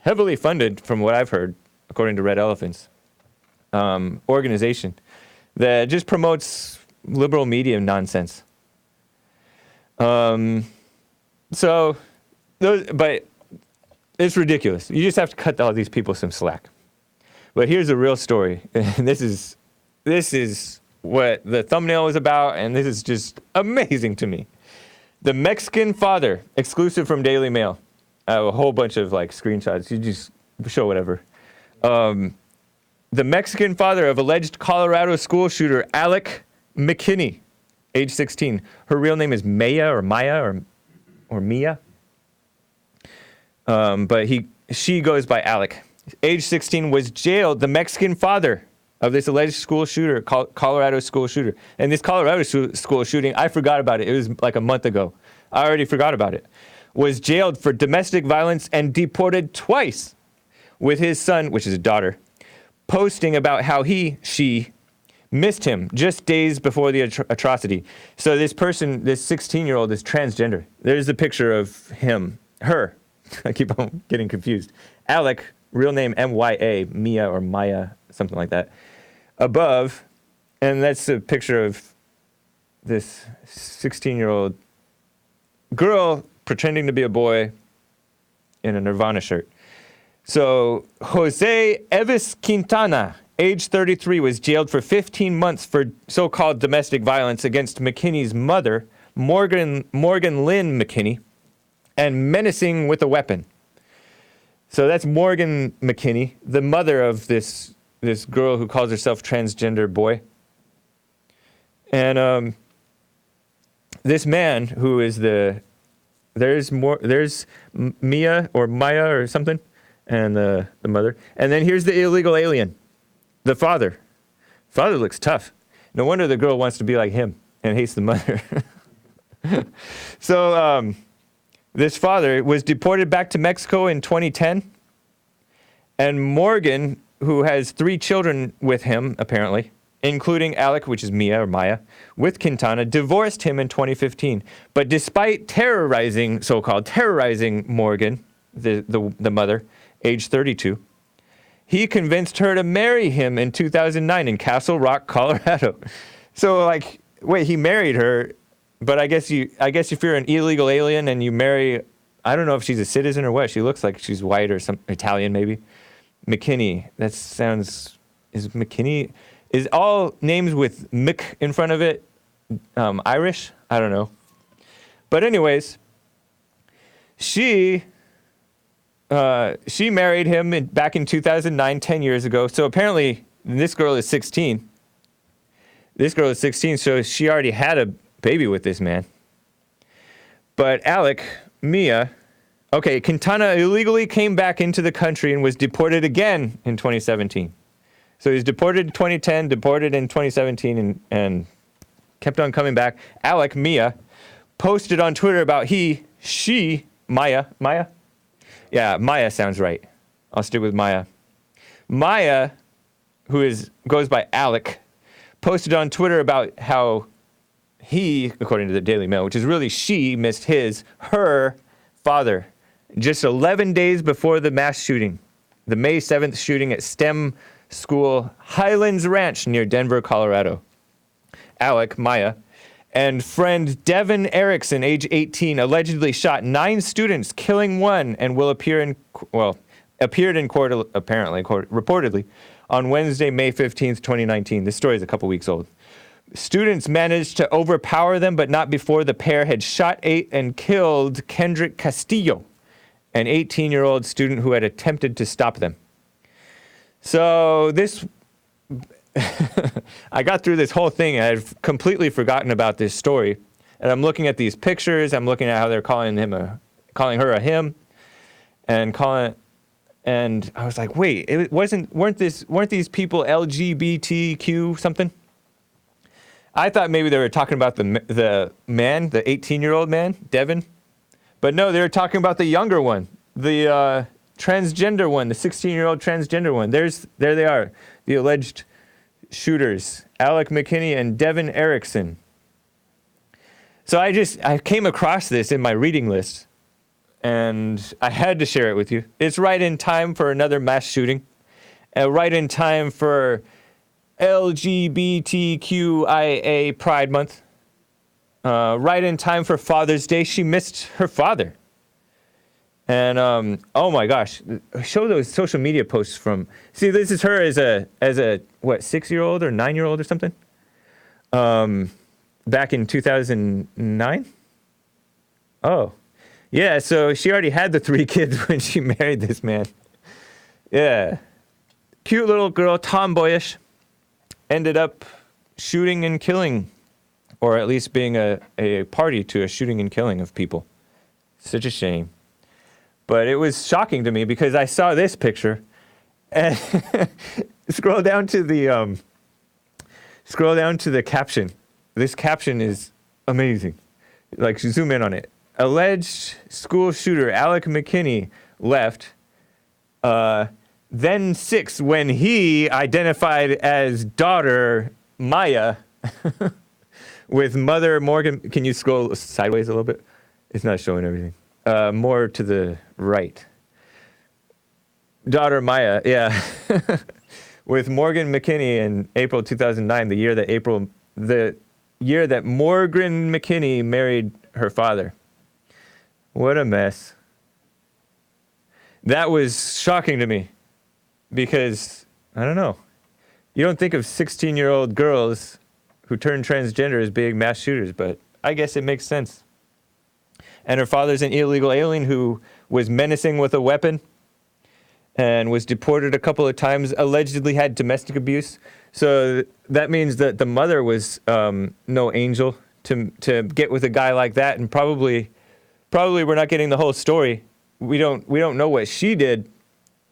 heavily funded, from what I've heard, according to Red Elephants, organization that just promotes liberal media nonsense. But it's ridiculous. You just have to cut all these people some slack. But here's a real story. And this is what the thumbnail is about, and this is just amazing to me. The Mexican father, exclusive from Daily Mail. I have a whole bunch of screenshots. You just show whatever. the Mexican father of alleged Colorado school shooter Alec McKinney, age 16. Her real name is Maya or Mia. But she goes by Alec. Age 16 was jailed. The Mexican father of this alleged school shooter, Colorado school shooter. And this Colorado school shooting, I forgot about it. It was like a month ago. I already forgot about it. Was jailed for domestic violence and deported twice, with his son, which is a daughter, posting about how she missed him just days before the atrocity. So this person, this 16-year-old is transgender. There's a picture of her. I keep on getting confused. Alec, real name M-Y-A, Mia or Maya, something like that. Above, and that's a picture of this 16-year-old girl pretending to be a boy in a Nirvana shirt. So Jose Evis Quintana, age 33, was jailed for 15 months for so-called domestic violence against McKinney's mother, Morgan Lynn McKinney, and menacing with a weapon. So that's Morgan McKinney, the mother of this girl who calls herself transgender boy. And this man who is there's Mia or Maya or something, and the mother. And then here's the illegal alien, the father. Father looks tough. No wonder the girl wants to be like him and hates the mother. So this father was deported back to Mexico in 2010. And Morgan, who has 3 children with him, apparently, including Alec, which is Mia or Maya, with Quintana, divorced him in 2015. But despite so-called terrorizing Morgan, the mother, age 32, he convinced her to marry him in 2009 in Castle Rock, Colorado. So, like, wait, he married her, but I guess if you're an illegal alien and you marry, I don't know if she's a citizen or what. She looks like she's white or some Italian maybe. McKinney. Is McKinney? Is all names with Mick in front of it Irish? I don't know. But anyways, she married him back in 2009, 10 years ago. So apparently this girl is 16. This girl is 16, so she already had a baby with this man. But Alec, Mia, Quintana illegally came back into the country and was deported again in 2017. So he's deported in 2010, deported in 2017, and kept on coming back. Alec, Mia, posted on Twitter about Maya? Yeah, Maya sounds right. I'll stick with Maya. Maya, who goes by Alec, posted on Twitter about how he, according to the Daily Mail, which is really she, missed her father just 11 days before the mass shooting, the May 7th shooting at STEM School Highlands Ranch near Denver, Colorado. Alec, Maya, and friend Devin Erickson, age 18, allegedly shot 9 students, killing one, and appeared in court, reportedly, on Wednesday, May 15th, 2019. This story is a couple weeks old. Students managed to overpower them, but not before the pair had shot, ate, and killed Kendrick Castillo, an 18-year-old student who had attempted to stop them. So I got through this whole thing, and I've completely forgotten about this story. And I'm looking at these pictures. I'm looking at how they're calling her a him, and I was like, wait, weren't these people LGBTQ something? I thought maybe they were talking about the man, the 18-year-old man, Devin. But no, they were talking about the younger one, the transgender one, the 16-year-old transgender one. There they are, the alleged shooters, Alec McKinney and Devin Erickson. So I came across this in my reading list, and I had to share it with you. It's right in time for another mass shooting, right in time for LGBTQIA Pride Month, right in time for Father's Day. She missed her father. And oh my gosh, show those social media posts from. See, this is her as a 6-year-old or 9-year-old or something. Back in 2009. Oh, yeah. So she already had the 3 kids when she married this man. Yeah. cute little girl, tomboyish, ended up shooting and killing, or at least being a party to a shooting and killing of people. Such a shame. But it was shocking to me because I saw this picture and scroll down to the caption. This caption is amazing. Like, zoom in on it. Alleged school shooter Alec McKinney left, then 6 when he identified as daughter Maya with mother Morgan. Can you scroll sideways a little bit? It's not showing everything. More to the right. Daughter Maya, yeah. With Morgan McKinney in April 2009, the year that Morgan McKinney married her father. What a mess. That was shocking to me because, I don't know, you don't think of 16-year-old girls who turn transgender as being mass shooters, but I guess it makes sense. And her father's an illegal alien who was menacing with a weapon and was deported a couple of times, allegedly had domestic abuse. So that means that the mother was no angel to get with a guy like that, and probably we're not getting the whole story. We don't know what she did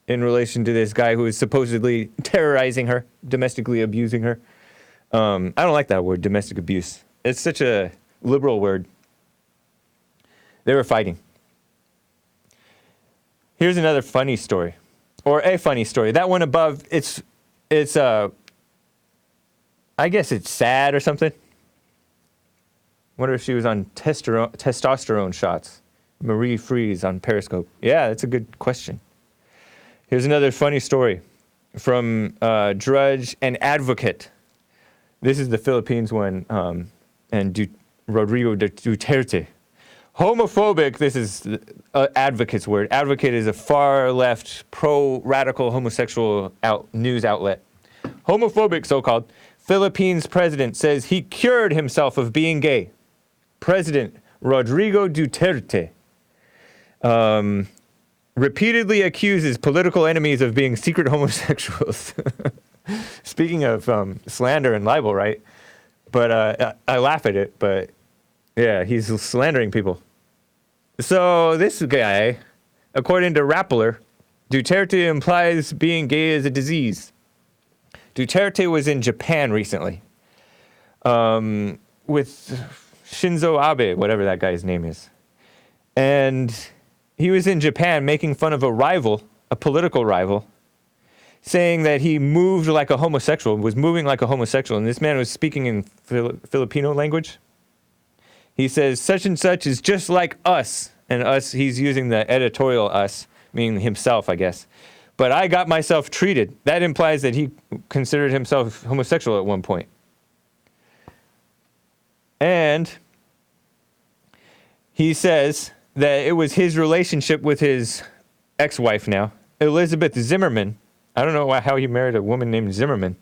in relation to this guy who is supposedly terrorizing her, domestically abusing her. I don't like that word, domestic abuse. It's such a liberal word. They were fighting. Here's another funny story, or a funny story. That one above, it's I guess it's sad or something. Wonder if she was on testosterone shots. Marie Freeze on Periscope. Yeah, that's a good question. Here's another funny story from Drudge and Advocate. This is the Philippines one, and Rodrigo Duterte. Homophobic, this is Advocate's word. Advocate is a far-left, pro-radical homosexual news outlet. Homophobic, so-called. Philippines president says he cured himself of being gay. President Rodrigo Duterte repeatedly accuses political enemies of being secret homosexuals. Speaking of slander and libel, right? But I laugh at it, but yeah, he's slandering people. So this guy, according to Rappler, Duterte implies being gay is a disease. Duterte was in Japan recently with Shinzo Abe, whatever that guy's name is. And he was in Japan making fun of a rival, a political rival, saying that he moved like a homosexual, was moving like a homosexual. And this man was speaking in Filipino language. He says, such and such is just like us. And us, he's using the editorial us, meaning himself, I guess. But I got myself treated. That implies that he considered himself homosexual at one point. And he says that it was his relationship with his ex-wife now, Elizabeth Zimmerman. I don't know how he married a woman named Zimmerman,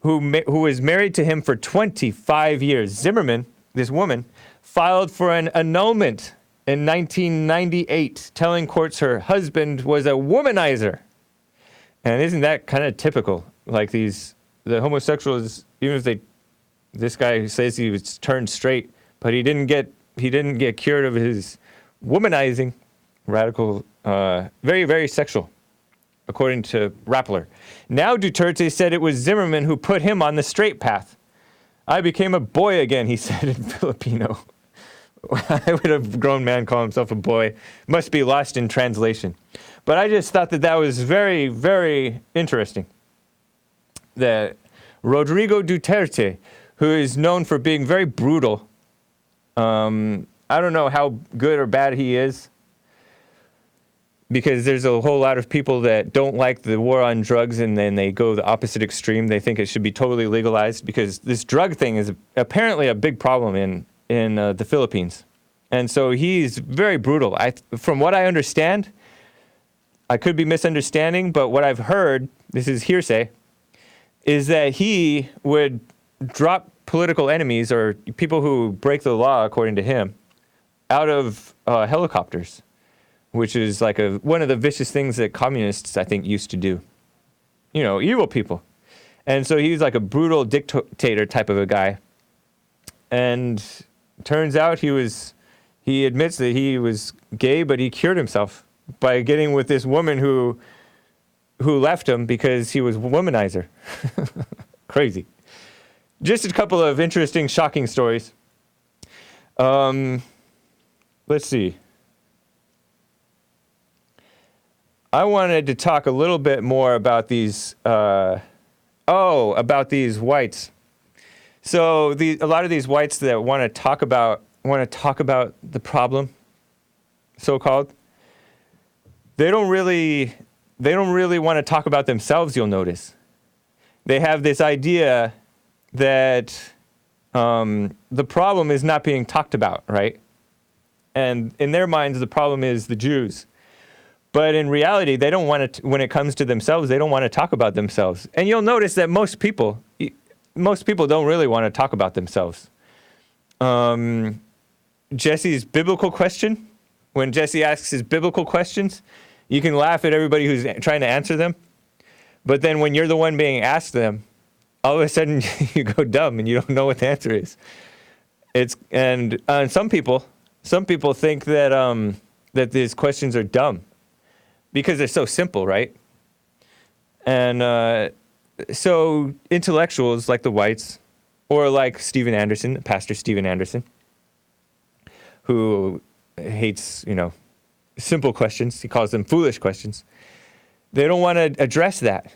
who was married to him for 25 years. Zimmerman, this woman, filed for an annulment in 1998, telling courts her husband was a womanizer. And isn't that kind of typical? Like the homosexuals, even if this guy says he was turned straight, but he didn't get cured of his womanizing, radical, very, very sexual, according to Rappler. Now Duterte said it was Zimmerman who put him on the straight path. I became a boy again, he said in Filipino. Why would a grown man call himself a boy? Must be lost in translation. But I just thought that was very, very interesting. That Rodrigo Duterte, who is known for being very brutal, I don't know how good or bad he is, because there's a whole lot of people that don't like the war on drugs, and then they go the opposite extreme. They think it should be totally legalized, because this drug thing is apparently a big problem in the Philippines. And so he's very brutal. From what I understand, I could be misunderstanding, but what I've heard, this is hearsay, is that he would drop political enemies or people who break the law, according to him, out of helicopters, which is like one of the vicious things that communists, I think, used to do. evil people. And so he's like a brutal dictator type of a guy. And turns out he admits that he was gay, but he cured himself by getting with this woman who left him because he was a womanizer. Crazy. Just a couple of interesting, shocking stories. Let's see. I wanted to talk a little bit more about these, about these whites. So a lot of these whites that want to talk about the problem, so-called, they don't really want to talk about themselves, you'll notice. They have this idea that the problem is not being talked about, right? And in their minds, the problem is the Jews. But in reality, they don't want to, when it comes to themselves, they don't want to talk about themselves. And you'll notice that most people don't really want to talk about themselves. Jesse's biblical question, when Jesse asks his biblical questions, you can laugh at everybody who's trying to answer them. But then when you're the one being asked them, all of a sudden you go dumb and you don't know what the answer is. And some people think that that these questions are dumb because they're so simple, right? And so intellectuals like the whites, or like Steven Anderson, Pastor Steven Anderson, who hates, simple questions. He calls them foolish questions. They don't want to address that.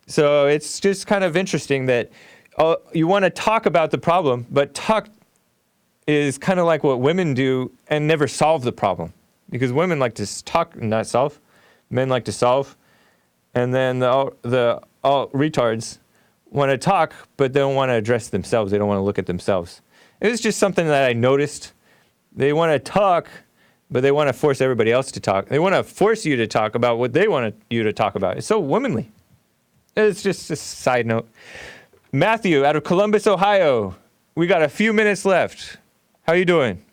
So it's just kind of interesting that you want to talk about the problem, but talk is kind of like what women do and never solve the problem. Because women like to talk and not solve. Men like to solve. And then the retards want to talk, but they don't want to address themselves. They don't want to look at themselves. It was just something that I noticed. They want to talk, but they want to force everybody else to talk. They want to force you to talk about what they want you to talk about. It's so womanly. It's just a side note. Matthew, out of Columbus, Ohio. We got a few minutes left. How you doing?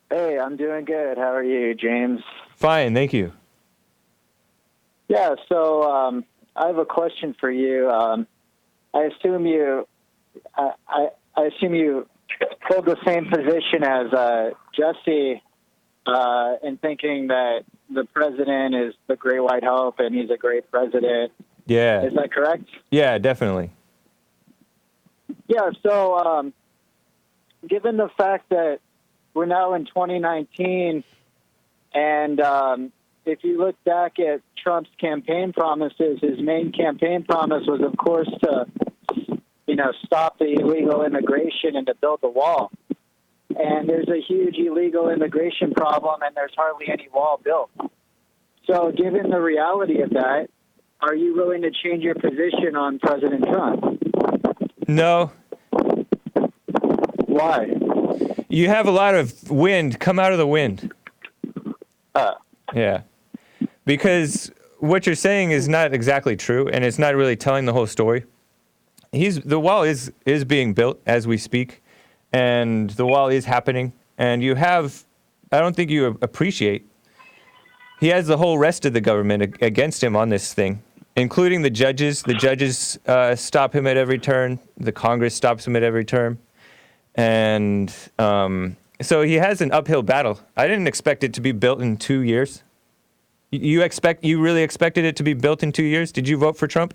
Hey, I'm doing good. How are you, James? Fine, thank you. Yeah, so I have a question for you. I assume you hold the same position as Jesse in thinking that the president is the great white hope and he's a great president. Yeah. Is that correct? Yeah, definitely. Yeah, so given the fact that we're now in 2019, and if you look back at Trump's campaign promises, his main campaign promise was, of course, to, stop the illegal immigration and to build the wall. And there's a huge illegal immigration problem, and there's hardly any wall built. So given the reality of that, are you willing to change your position on President Trump? No. Why? You have a lot of wind. Come out of the wind. Yeah. Because what you're saying is not exactly true, and it's not really telling the whole story. The wall is being built as we speak, and the wall is happening. And I don't think you appreciate, he has the whole rest of the government against him on this thing, including the judges. The judges stop him at every turn. The Congress stops him at every turn. And so he has an uphill battle. I didn't expect it to be built in 2 years. You really expected it to be built in 2 years? Did you vote for Trump?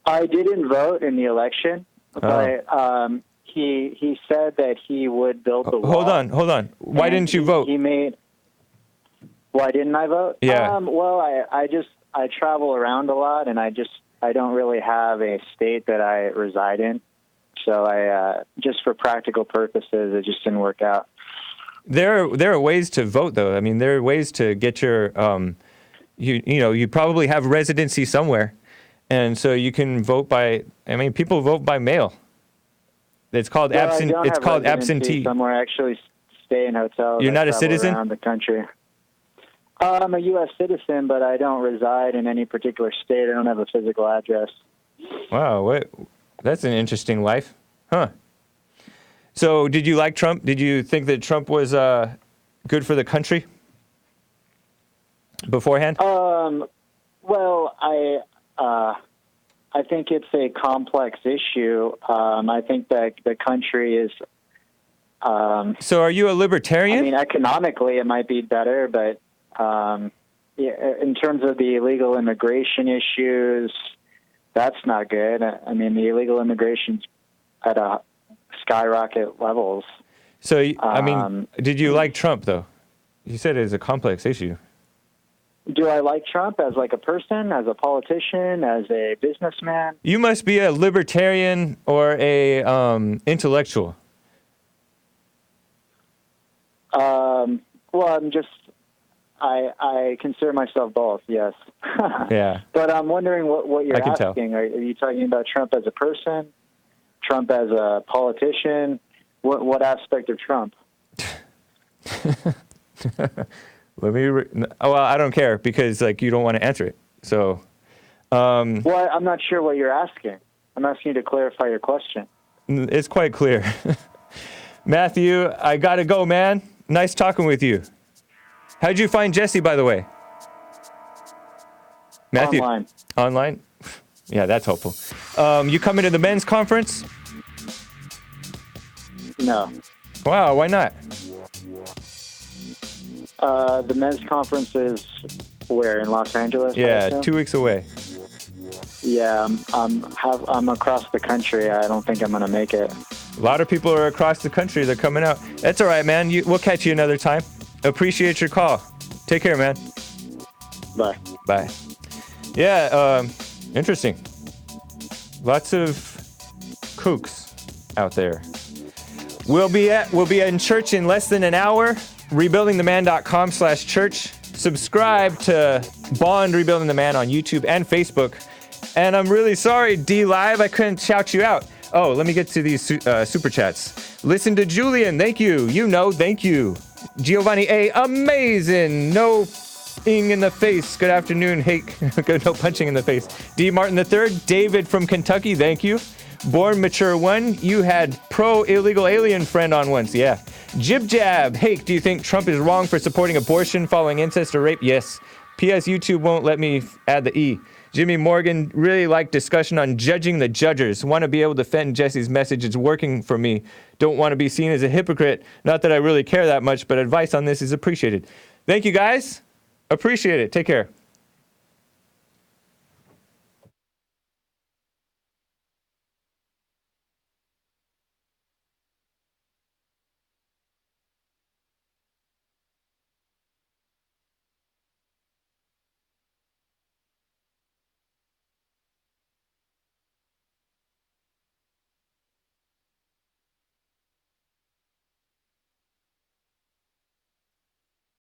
I didn't vote in the election, but he said that he would build the wall. Hold on. Why didn't you vote? Why didn't I vote? Yeah. Well, I travel around a lot, and I don't really have a state that I reside in. So I just for practical purposes, it just didn't work out. There are ways to vote, though. I mean, there are ways to get your you probably have residency somewhere, and so you can vote by. I mean, people vote by mail. It's called absentee. Somewhere I actually stay in hotels. You're not a citizen? Around the country. I'm a U.S. citizen, but I don't reside in any particular state. I don't have a physical address. Wow, that's an interesting life, huh? So, did you like Trump? Did you think that Trump was good for the country beforehand? Well, I think it's a complex issue. I think that the country is. So are you a libertarian? I mean, economically, it might be better, but in terms of the illegal immigration issues, that's not good. I mean, the illegal immigration's at a skyrocket levels. So, I mean, did you like Trump, though? You said it's a complex issue. Do I like Trump as like a person, as a politician, as a businessman? You must be a libertarian or a intellectual. Well, I consider myself both, yes. Yeah. But I'm wondering what you're I can asking. tell. Are you talking about Trump as a person? Trump as a politician? What aspect of Trump? Well, I don't care because like you don't want to answer it. So, Well, I'm not sure what you're asking. I'm asking you to clarify your question. it's quite clear. Matthew, I gotta go, man. Nice talking with you. How'd you find Jesse, by the way? Matthew, online? Yeah, that's helpful. You coming to the men's conference? No. Wow, why not? The men's conference is where, in Los Angeles? Yeah, 2 weeks away. Yeah, I'm across the country. I don't think I'm going to make it. A lot of people are across the country. They're coming out. That's all right, man. We'll catch you another time. Appreciate your call. Take care, man. Bye. Bye. Yeah, interesting. Lots of kooks out there. We'll be in church in less than an hour. Rebuildingtheman.com/church. Subscribe to Bond Rebuilding the Man on YouTube and Facebook. And I'm really sorry, D Live, I couldn't shout you out. Oh, let me get to these super chats. Listen to Julian, thank you. Thank you. Giovanni A, amazing. No ing in the face. Good afternoon, Hake. No punching in the face. D Martin III, David from Kentucky, thank you. Born Mature 1, you had pro illegal alien friend on once, yeah. Jib Jab, Hake, do you think Trump is wrong for supporting abortion following incest or rape? Yes. P.S. YouTube won't let me add the E. Jimmy Morgan, really like discussion on judging the judgers. Want to be able to defend Jesse's message. It's working for me. Don't want to be seen as a hypocrite. Not that I really care that much, but advice on this is appreciated. Thank you, guys. Appreciate it. Take care.